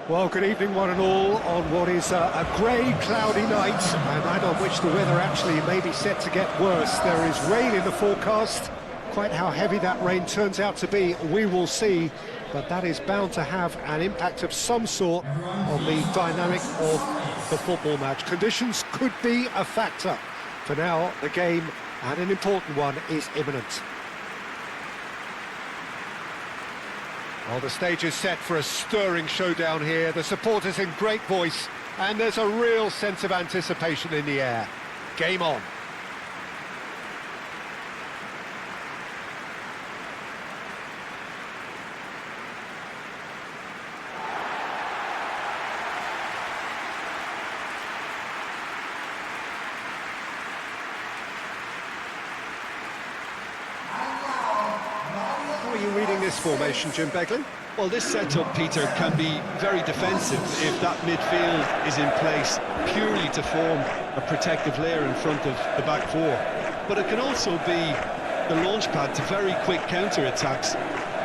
Well, good evening, one and all, on what is a grey, cloudy night, a night on which the weather actually may be set to get worse. There is rain in the forecast. Quite how heavy that rain turns out to be, we will see, but that is bound to have an impact of some sort on the dynamic of the football match. Conditions could be a factor. For now, the game, and an important one, is imminent. Well, the stage is set for a stirring showdown here. The supporters in great voice, and there's a real sense of anticipation in the air. Game on. How are you reading this formation, Jim Beglin? Well, this setup, Peter, can be very defensive if that midfield is in place purely to form a protective layer in front of the back four. But it can also be the launchpad to very quick counter-attacks.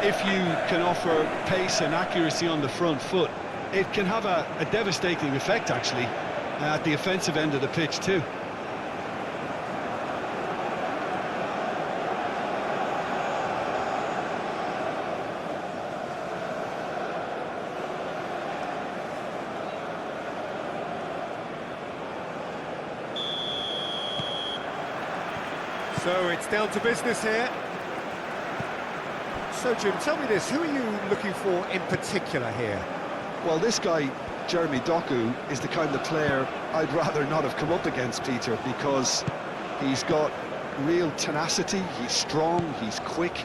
If you can offer pace and accuracy on the front foot, it can have a devastating effect, actually, at the offensive end of the pitch too. So it's down to business here. So Jim, tell me this, who are you looking for in particular here? Well, this guy, Jeremy Doku, is the kind of player I'd rather not have come up against, Peter, because he's got real tenacity, he's strong, he's quick,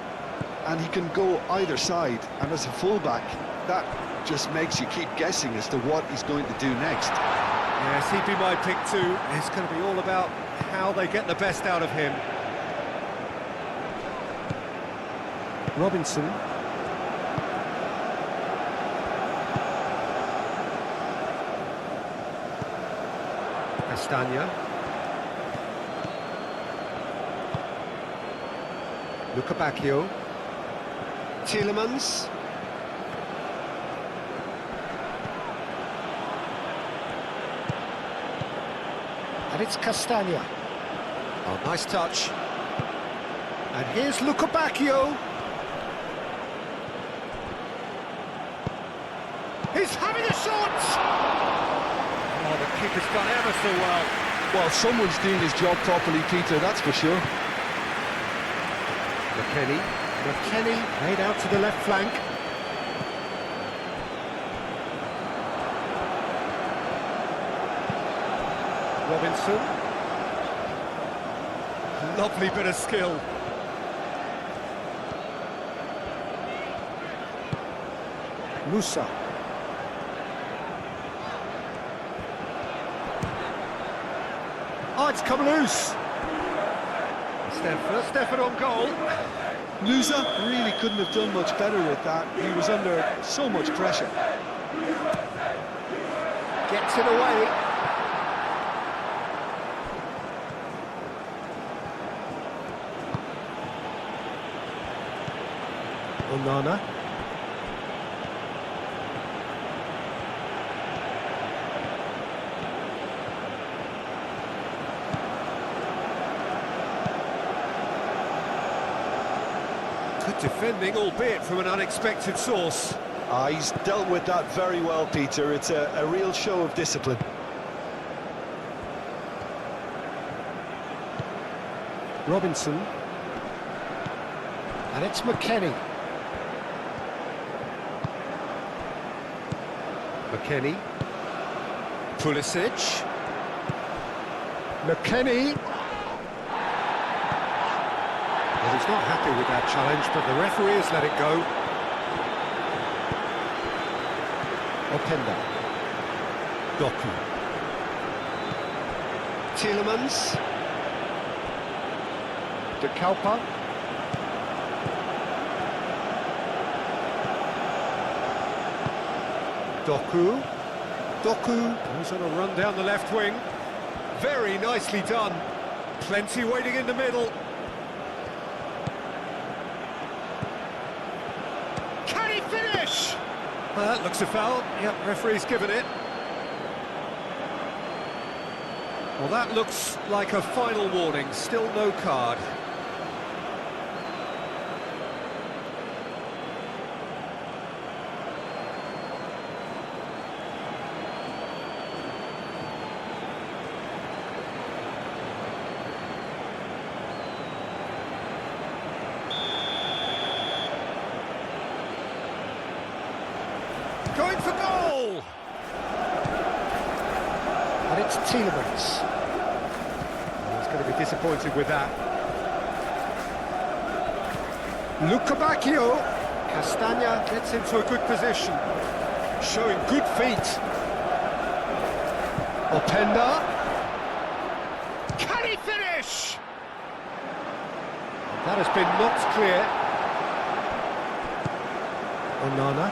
and he can go either side. And as a fullback, that just makes you keep guessing as to what he's going to do next. Yes, he'd be my pick too. It's going to be all about how they get the best out of him. Robinson. Castagna. Luca Bacchio. Tielemans. And it's Castagna. Oh, nice touch. And here's Luca Bacchio. He's having a shot! Oh, the keeper's done ever so well. Well, someone's doing his job properly, Peter, that's for sure. McKennie made out to the left flank. Robinson. Lovely bit of skill. Musa. Oh, it's come loose. First effort on goal. Musa really couldn't have done much better with that. He was under so much pressure. Gets it away. Onana. Good defending, albeit from an unexpected source. He's dealt with that very well, Peter. It's a real show of discipline. Robinson. And it's McKennie. McKennie. Pulisic. McKennie. Well, he's not happy with that challenge, but the referee has let it go. Openda. Doku. Tielemans. De Kalpa. Doku. Goes on a run down the left wing. Very nicely done. Plenty waiting in the middle. Can he finish? Well, That looks a foul. Yep, referee's given it. Well, that looks like a final warning. Still no card. Going for goal! And it's Tielemans. He's going to be disappointed with that. Luca Bacchio. Castagna gets into a good position. Showing good feet. Openda. Can he finish? That has been knocked clear. Onana.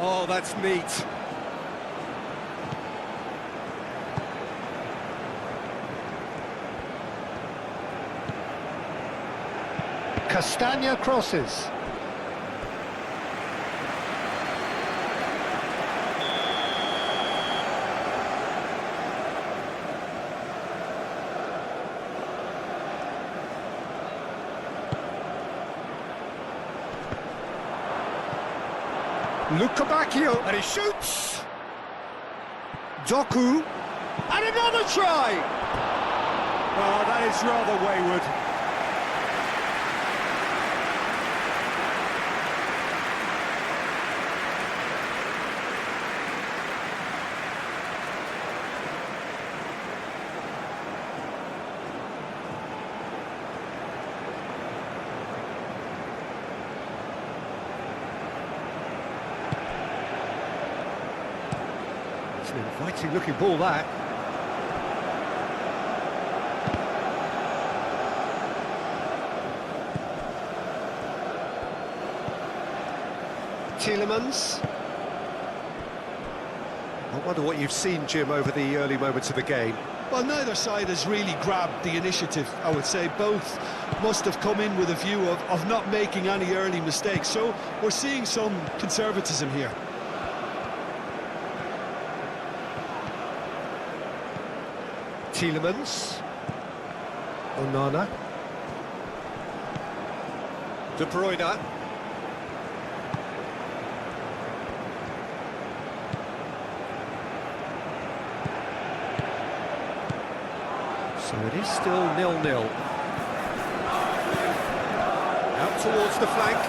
Oh, that's neat. Castagna crosses. Luca Bacchio, and he shoots! Doku, and another try! Oh, that is rather wayward. It's an inviting looking ball, that. Tielemans. I wonder what you've seen, Jim, over the early moments of the game. Well, neither side has really grabbed the initiative, I would say. Both must have come in with a view of not making any early mistakes. So we're seeing some conservatism here. Tielemans. Onana. De Bruyne. So it is still 0-0. Out towards the flank.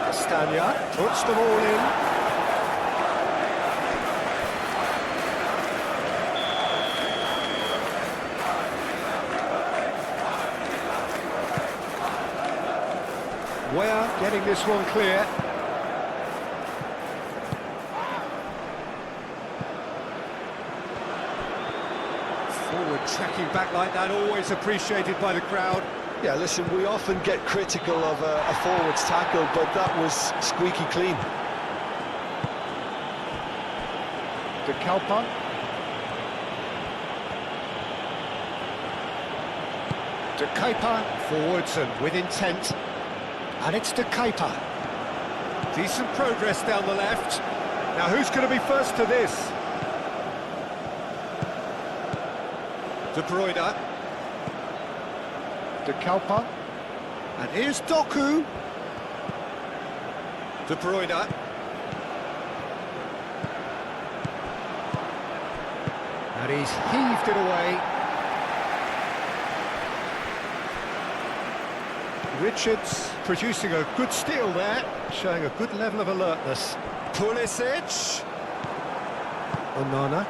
Castagna puts the ball in. Weah getting this one clear. Forward tracking back like that, always appreciated by the crowd. Yeah, listen, we often get critical of a forward's tackle, but that was squeaky clean. De Kalpa. De Kuyper forwards and with intent. And it's De Kuyper. Decent progress down the left. Now who's going to be first to this? De Bruyne. De Kalpa. And here's Doku. De Bruyne. And he's heaved it away. Richards producing a good steal there, showing a good level of alertness. Pulisic. Onana.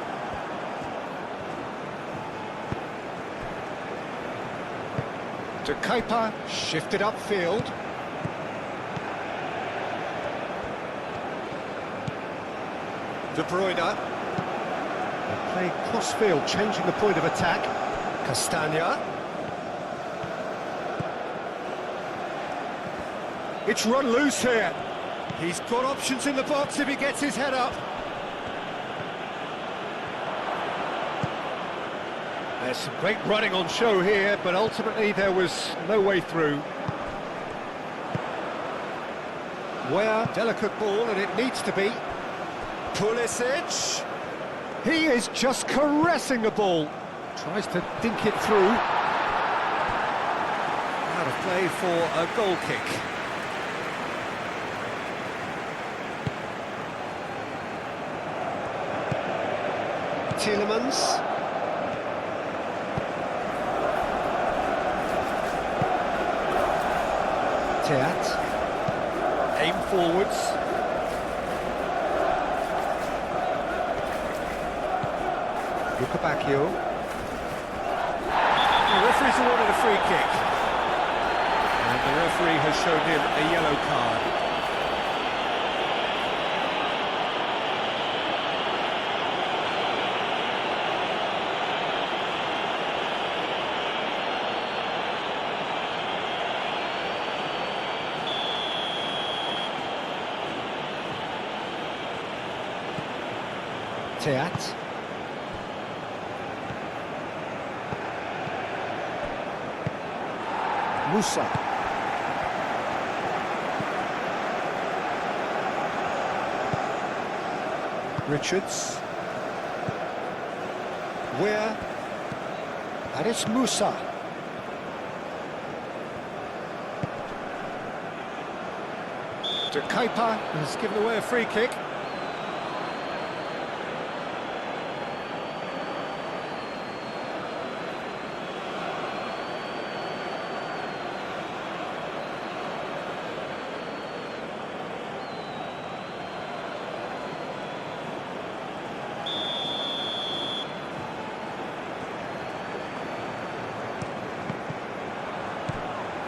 De Kuyper, shifted upfield. De Bruyne. They play cross-field, changing the point of attack. Castagna. It's run loose here. He's got options in the box if he gets his head up. There's some great running on show here, but ultimately there was no way through. Where delicate ball, and it needs to be. Pulisic. He is just caressing the ball. Tries to dink it through. Out of play for a goal kick. Tielemans. Teat. Aim forwards. Lukabakio. The referee's awarded a free kick. And the referee has shown him a yellow card. Teat. Musa. Richards. Where? And it's Musa. De Kuiper has given away a free kick.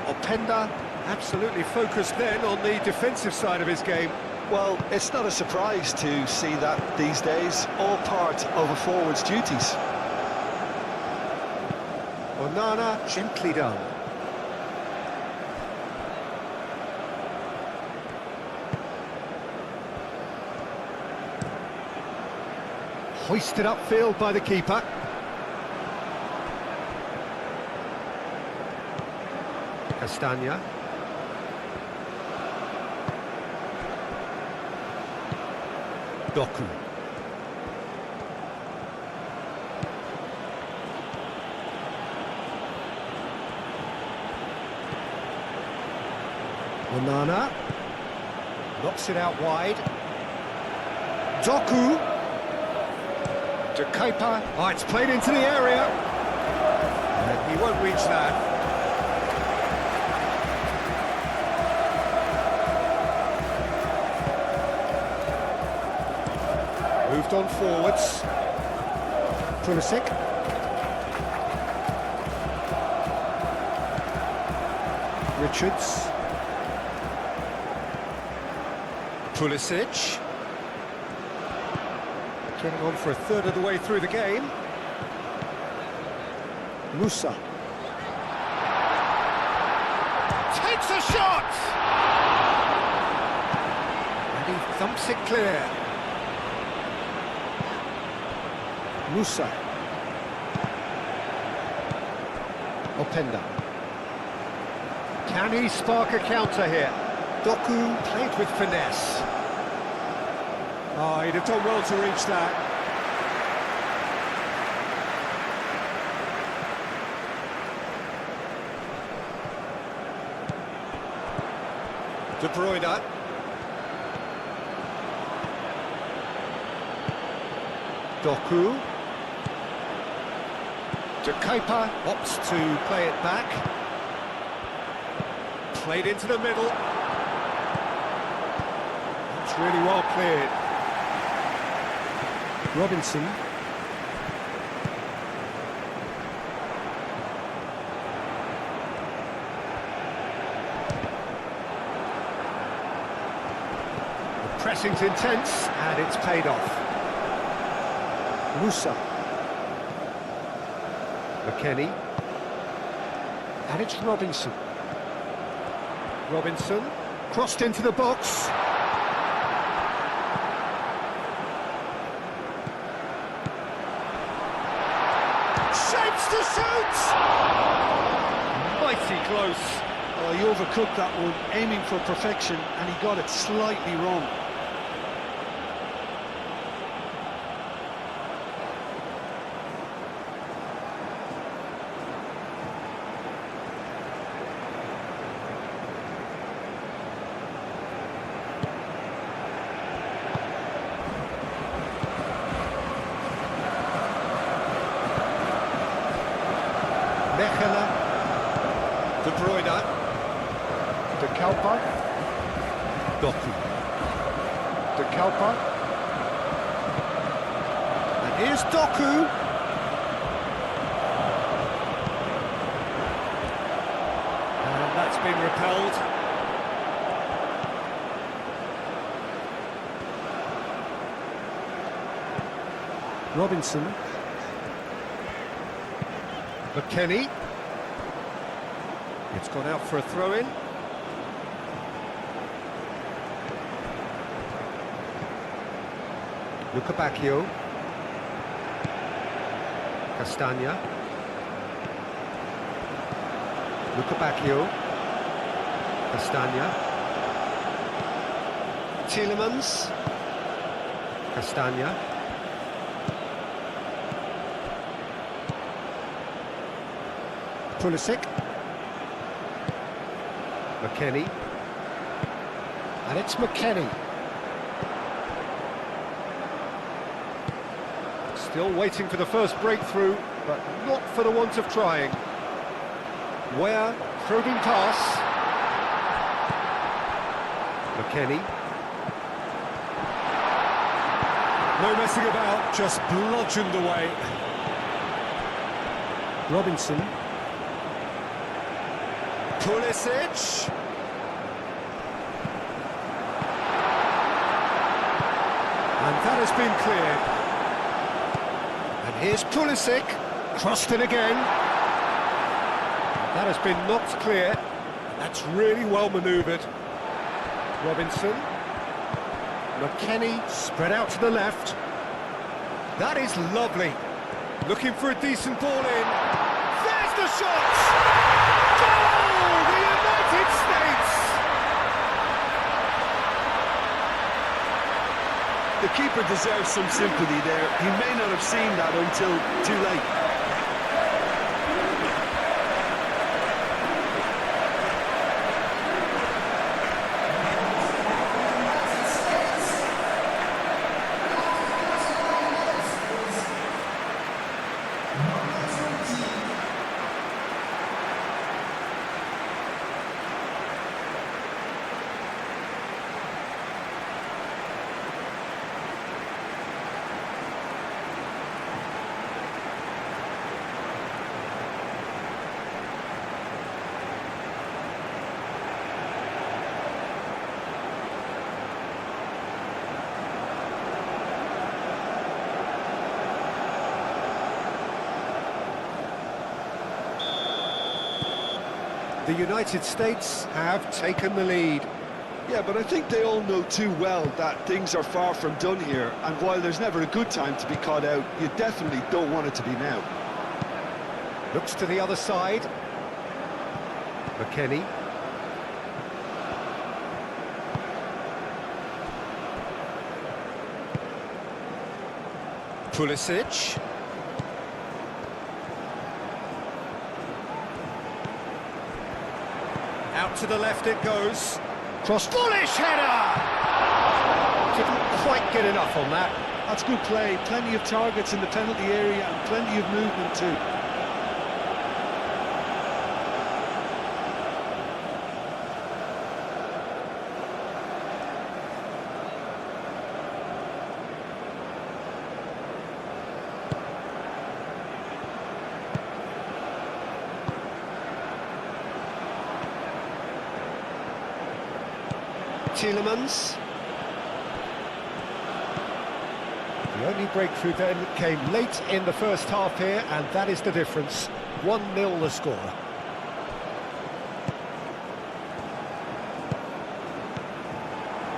Openda absolutely focused then on the defensive side of his game. Well, it's not a surprise to see that these days, all part of a forward's duties. Onana, gently done. Hoisted upfield by the keeper. Castagna. Doku. Onana. Knocks it out wide. Doku. De Kuiper. Oh, it's played into the area. And he won't reach that. Moved on forwards. Pulisic. Richards. Pulisic. Getting on for a third of the way through the game. Musa. Takes a shot! And he thumps it clear. Musa. Openda. Can he spark a counter here? Doku played with finesse. Oh, he'd have done well to reach that. De Bruyne. Doku. De Kuiper opts to play it back. Played into the middle. That's really well cleared. Robinson. The pressing's intense, and it's paid off. Musa. McKennie. And it's Robinson. Robinson. Crossed into the box. Shapes to close. Oh, he overcooked that one, aiming for perfection, and he got it slightly wrong. Mechelen, De Bruyne, De Kelper, Doku, De Kelper, and here's Doku. And that's been repelled. Robinson. McKennie. It's gone out for a throw-in. Luca Bacchio. Castagna. Luca Bacchio. Castagna. Tielemans. Castagna. Pulisic. McKennie. And it's McKennie. Still waiting for the first breakthrough, but not for the want of trying. Where, probing pass. McKennie. No messing about, just bludgeoned away. Robinson. Pulisic. And that has been cleared. And here's Pulisic, crossed in again. That has been knocked clear. That's really well manoeuvred. Robinson. McKennie spread out to the left. That is lovely. Looking for a decent ball in. There's the shot! Goal! The United States! The keeper deserves some sympathy there. He may not have seen that until too late. The United States have taken the lead. Yeah, but I think they all know too well that things are far from done here, and while there's never a good time to be caught out, you definitely don't want it to be now. Looks to the other side. McKennie. Pulisic. Out to the left it goes. Cross, foolish header! Didn't quite get enough on that. That's good play. Plenty of targets in the penalty area and plenty of movement too. Tielemans. The only breakthrough then came late in the first half here, and that is the difference. 1-0 the score.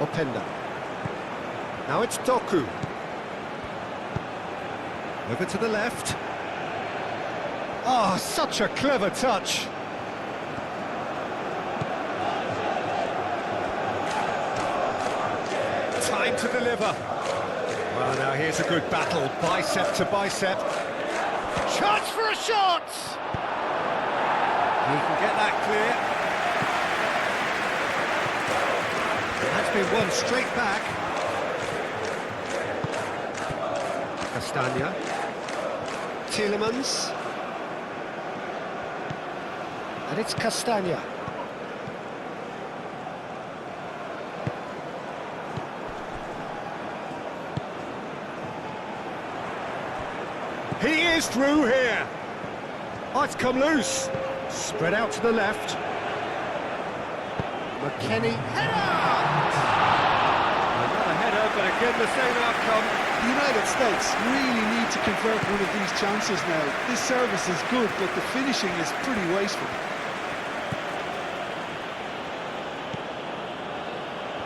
Openda. Now it's Doku. Over to the left. Ah, such a clever touch. then to deliver. Well, now here's a good battle, bicep to bicep. Chance for a shot! He can get that clear. That's been won straight back. Castagna. Tielemans. And it's Castagna. He is through here. Oh, it's come loose. Spread out to the left. McKennie. Header! Another header, but again the same outcome. The United States really need to convert one of these chances now. This service is good, but the finishing is pretty wasteful.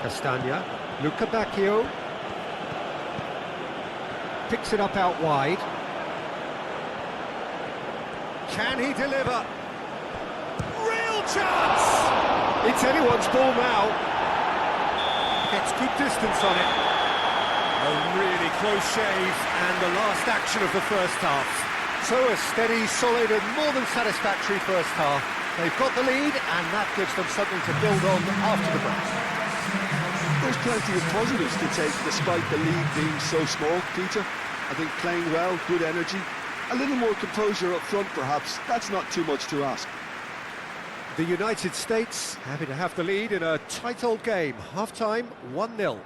Castagna. Luca Bacchio. Picks it up out wide. Can he deliver? Real chance! It's anyone's ball now. Gets good distance on it. A really close shave, and the last action of the first half. So a steady, solid and more than satisfactory first half. They've got the lead, and that gives them something to build on after the break. There's plenty of positives to take despite the lead being so small, Peter. I think playing well, good energy. A little more composure up front, perhaps. That's not too much to ask. The United States happy to have the lead in a tight old game. Half-time, 1-0.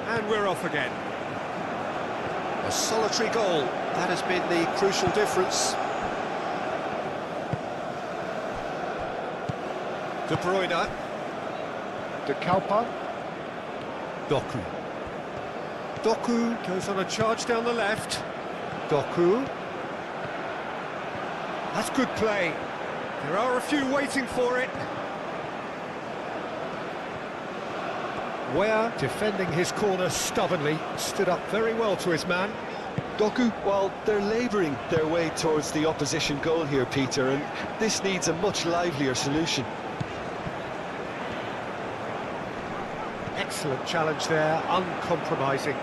And we're off again. A solitary goal. That has been the crucial difference. De Bruyne. De Kalpa. Doku. Doku goes on a charge down the left. Doku. That's good play. There are a few waiting for it. Ware, defending his corner stubbornly, stood up very well to his man. Doku, well, they're labouring their way towards the opposition goal here, Peter, and this needs a much livelier solution. Excellent challenge there, uncompromising.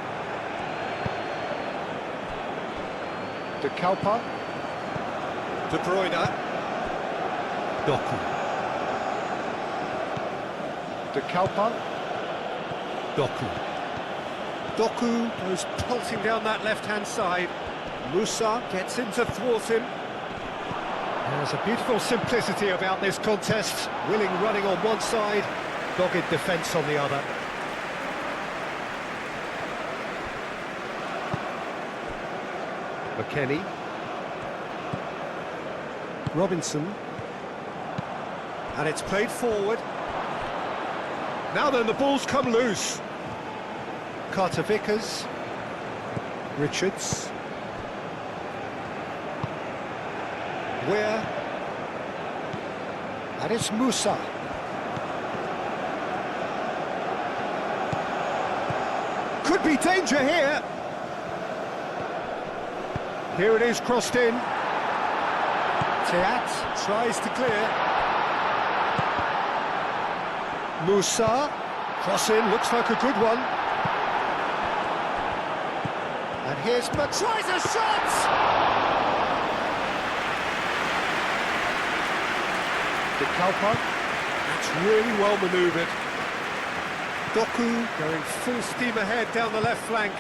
De Kalpa. De Bruyne. Doku. De Kalpa. Doku. Doku goes pulsing down that left-hand side. Musa gets in to thwart him. There's a beautiful simplicity about this contest. Willing running on one side, dogged defence on the other. McKennie. Robinson. And it's played forward. Now then, the ball's come loose. Carter Vickers. Richards. Weir. And it's Musa. Could be danger here. Here it is, crossed in. Teat tries to clear. Musa, cross in, looks like a good one. And here's tries a shot! De Kalpa, that's really well manoeuvred. Doku going full steam ahead down the left flank.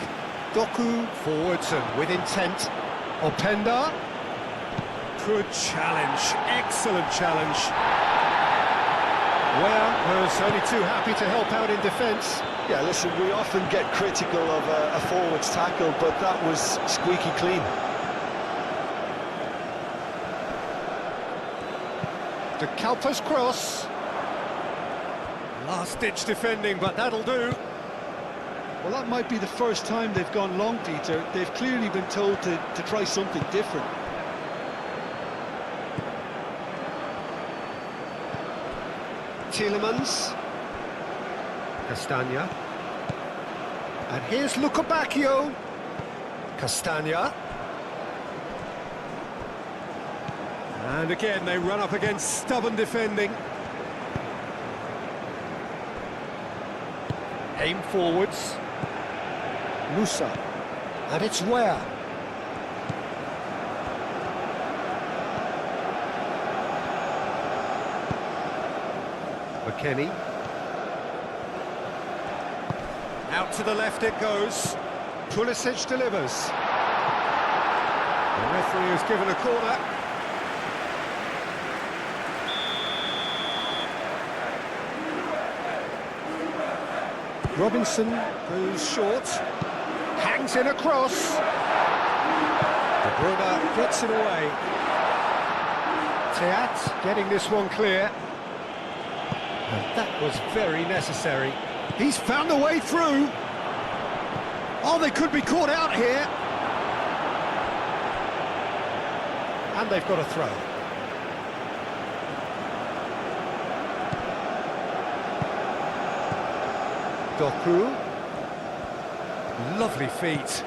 Doku forwards and with intent. Openda. Good challenge, excellent challenge. Well, was only too happy to help out in defence. Yeah, listen, we often get critical of a forward's tackle, but that was squeaky clean. De Kalpa's cross. Last-ditch defending, but that'll do. Well, that might be the first time they've gone long, Peter. They've clearly been told to try something different. Tielemans. Castagna. And here's Lukebakio. Castagna. And again, they run up against stubborn defending. Aim forwards. Musa. And it's Ware. McKennie. Out to the left it goes. Pulisic delivers. The referee has given a corner. Robinson goes short. Hangs in a cross. De Bruyne gets it away. Teat getting this one clear. And that was very necessary. He's found a way through. Oh, they could be caught out here. And they've got a throw. Doku. Lovely feet.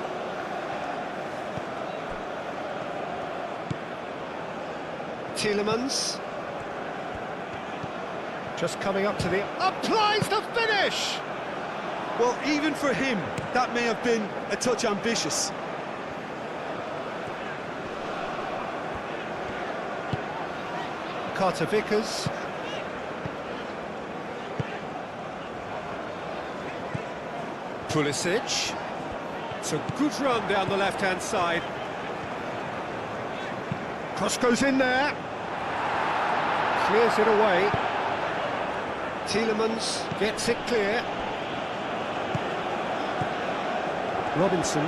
Tielemans. Just coming up to the... applies the finish! Well, even for him, that may have been a touch ambitious. Carter Vickers. Pulisic. It's a good run down the left-hand side. Cross goes in there. Clears it away. Tielemans gets it clear. Robinson.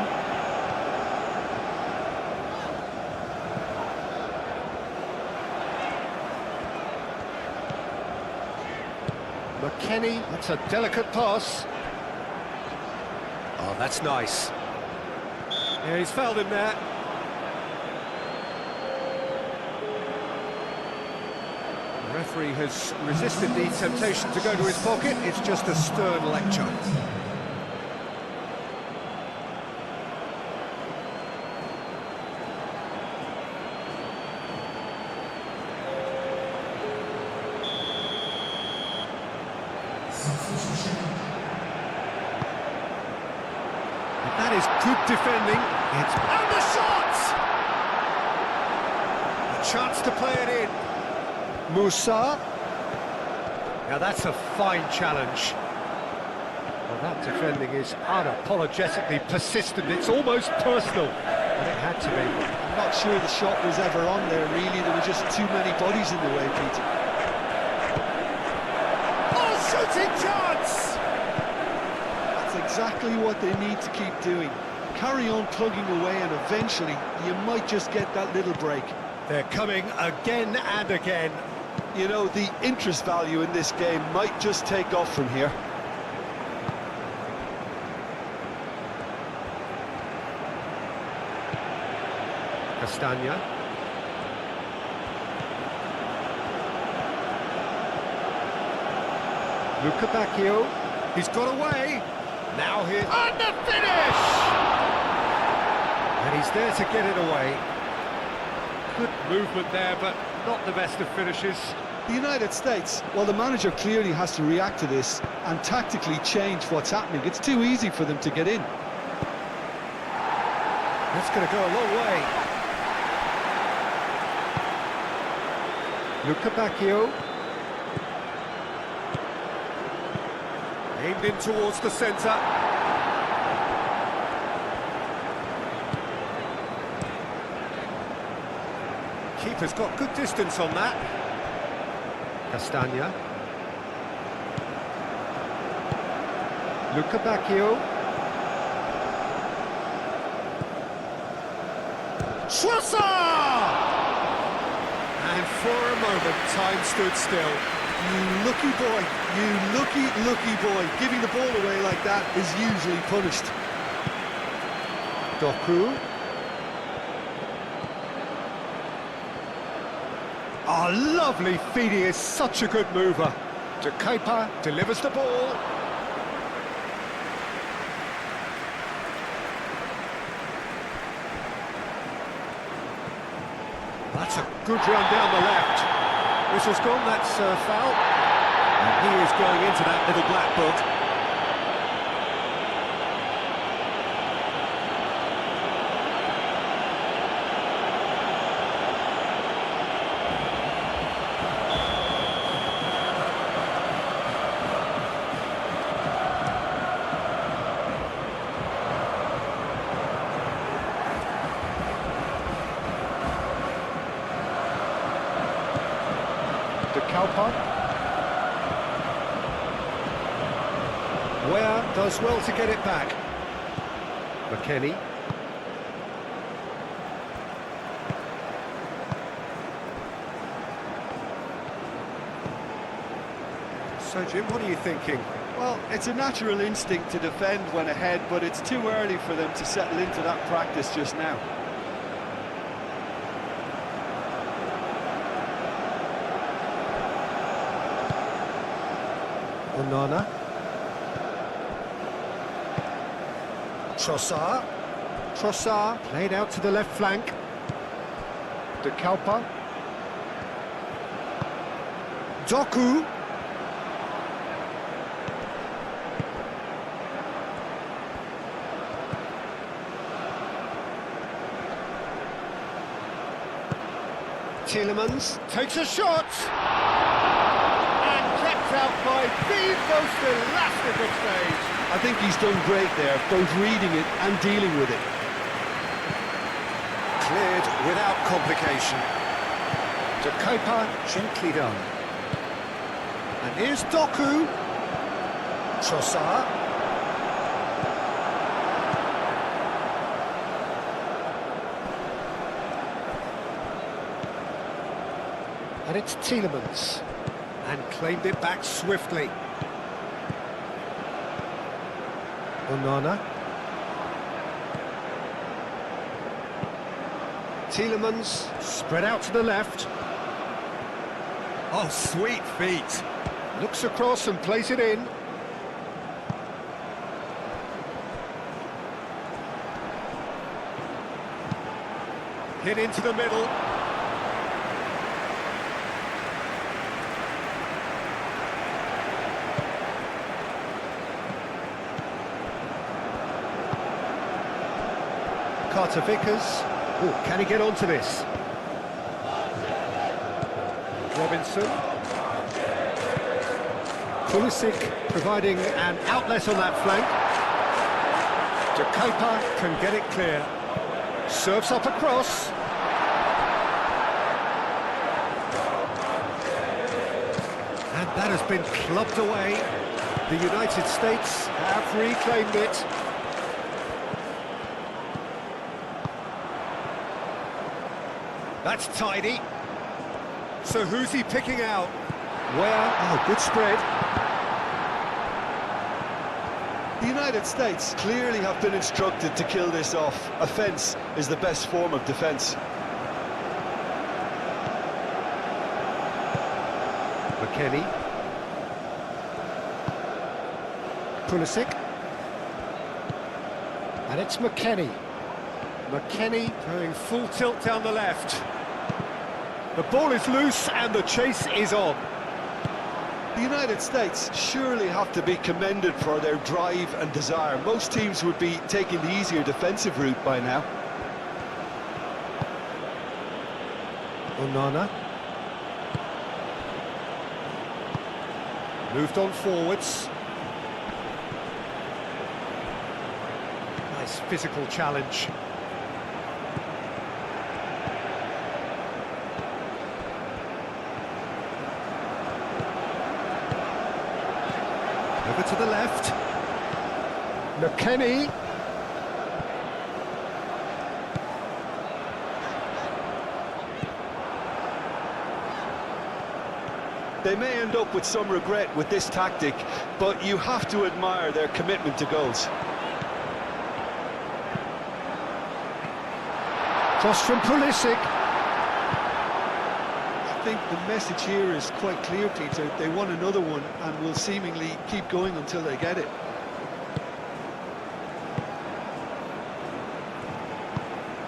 McKennie, that's a delicate pass. Oh, that's nice. Yeah, he's fouled him there. The referee has resisted the temptation to go to his pocket. It's just a stern lecture. That is good defending. It's and the shot! A chance to play it in. Musa. Now that's a fine challenge. Well, that defending is unapologetically persistent. It's almost personal, but it had to be. I'm not sure the shot was ever on there, really. There were just too many bodies in the way, Peter. Oh, shooting chance! Exactly what they need to keep doing. Carry on plugging away and eventually you might just get that little break. They're coming again and again. You know, the interest value in this game might just take off from here. Castagna. Luca Bacchio, he's got away. Now here, and the finish! And he's there to get it away. Good movement there, but not the best of finishes. The United States, well, the manager clearly has to react to this and tactically change what's happening. It's too easy for them to get in. That's going to go a long way. Luca Bacchio. Aimed in towards the centre. Keeper's got good distance on that. Castagna. Luca Bacchio. Trossard! And for a moment, time stood still. You lucky boy, you lucky boy. Giving the ball away like that is usually punished. Doku. Oh, lovely feed, he is such a good mover. De Keeper delivers the ball. That's a good run down the left. Whistle's gone, that's foul. And he is going into that little black book. De Keeper. Ware does well to get it back. McKennie. So Jim, what are you thinking? Well, it's a natural instinct to defend when ahead, but it's too early for them to settle into that practice just now. Onana. Trossard. Trossard played out to the left flank. De Keeper. Doku. Tielemans takes a shot. Out by the most elastic of stage. I think he's done great there, both reading it and dealing with it. Cleared without complication. De Keeper, gently done. And here's Doku. Trossard. And it's Tielemans. And claimed it back swiftly. Onana. Tielemans spread out to the left. Oh, sweet feet. Looks across and plays it in. Hit into the middle. Carter Vickers. Oh, can he get onto this? Robinson. Pulisic providing an outlet on that flank. De Keeper can get it clear. Serves up across. And that has been clubbed away. The United States have reclaimed it. That's tidy. So who's he picking out? Where? Oh, good spread. The United States clearly have been instructed to kill this off. Offence is the best form of defence. McKennie. Pulisic. And it's McKennie. McKennie going full tilt down the left. The ball is loose and the chase is on. The United States surely have to be commended for their drive and desire. Most teams would be taking the easier defensive route by now. Onana. Moved on forwards. Nice physical challenge. Over to the left. McKennie. They may end up with some regret with this tactic, but you have to admire their commitment to goals. Cross from Pulisic. I think the message here is quite clear, Peter. They want another one and will seemingly keep going until they get it.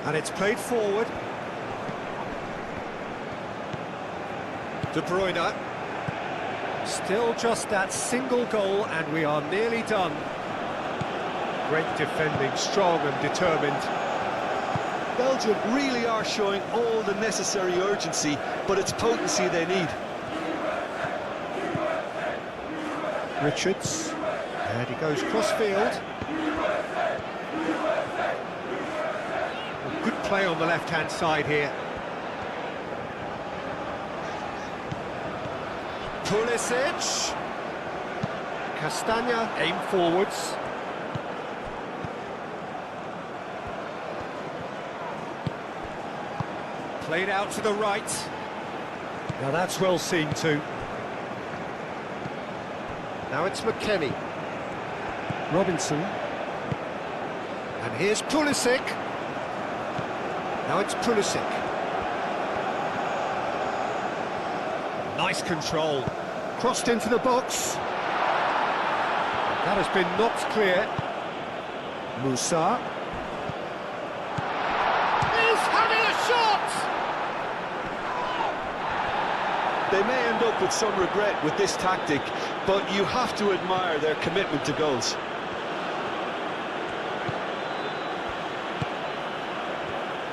And it's played forward. De Bruyne. Still just that single goal and we are nearly done. Great defending, strong and determined. Belgium really are showing all the necessary urgency, but it's potency they need. Richards. And he goes cross-field. Good play on the left-hand side here. Pulisic. Castagna, aim forwards. Played out to the right. Now that's well seen too. Now it's McKennie. Robinson. And here's Pulisic. Now it's Pulisic. Nice control. Crossed into the box. That has been knocked clear. Musa. He's having a shot! They may end up with some regret with this tactic, but you have to admire their commitment to goals.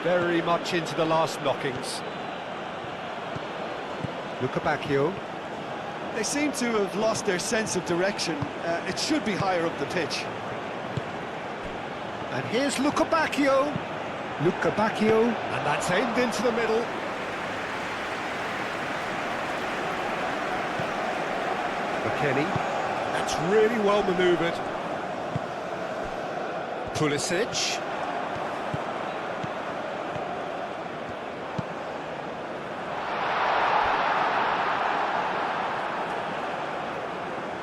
Very much into the last knockings. Lukebakio. They seem to have lost their sense of direction. It should be higher up the pitch. And here's Lukebakio. Lukebakio. And that's aimed into the middle. McKennie. That's really well manoeuvred. Pulisic.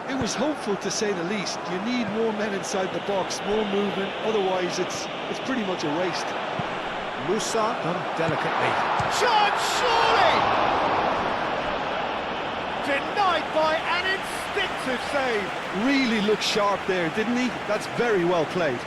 It was hopeful, to say the least. You need more men inside the box, more movement, otherwise it's pretty much erased. Musa done delicately. Chance, surely! Denied by an instinctive save. Really looked sharp there, didn't he? That's very well played.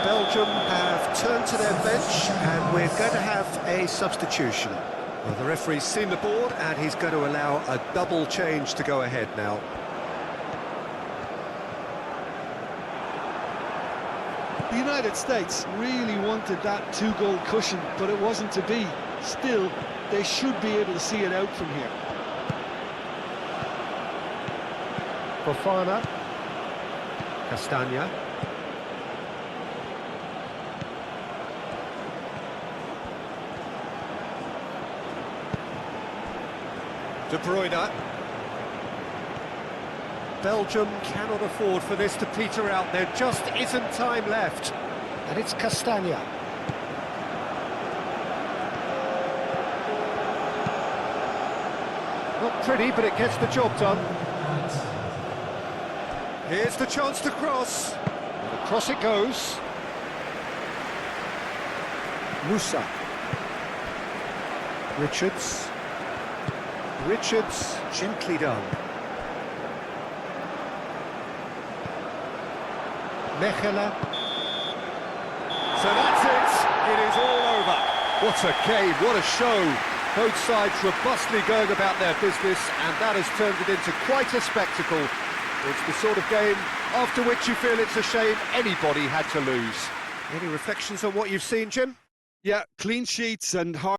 Belgium have turned to their bench and we're going to have a substitution. Well, the referee's seen the board and he's going to allow a double change to go ahead now. The United States really wanted that two-goal cushion, but it wasn't to be. Still, they should be able to see it out from here. Fofana. Castagna. De Bruyne. Belgium cannot afford for this to peter out. There just isn't time left. And it's Castagna. Not pretty, but it gets the job done. Here's the chance to cross. Cross it goes. Musa. Richards. Richards, gently done. Mechela. So that's it. It is all over. What a game, what a show. Both sides robustly going about their business, and that has turned it into quite a spectacle. It's the sort of game after which you feel it's a shame anybody had to lose. Any reflections on what you've seen, Jim? Yeah, clean sheets and hard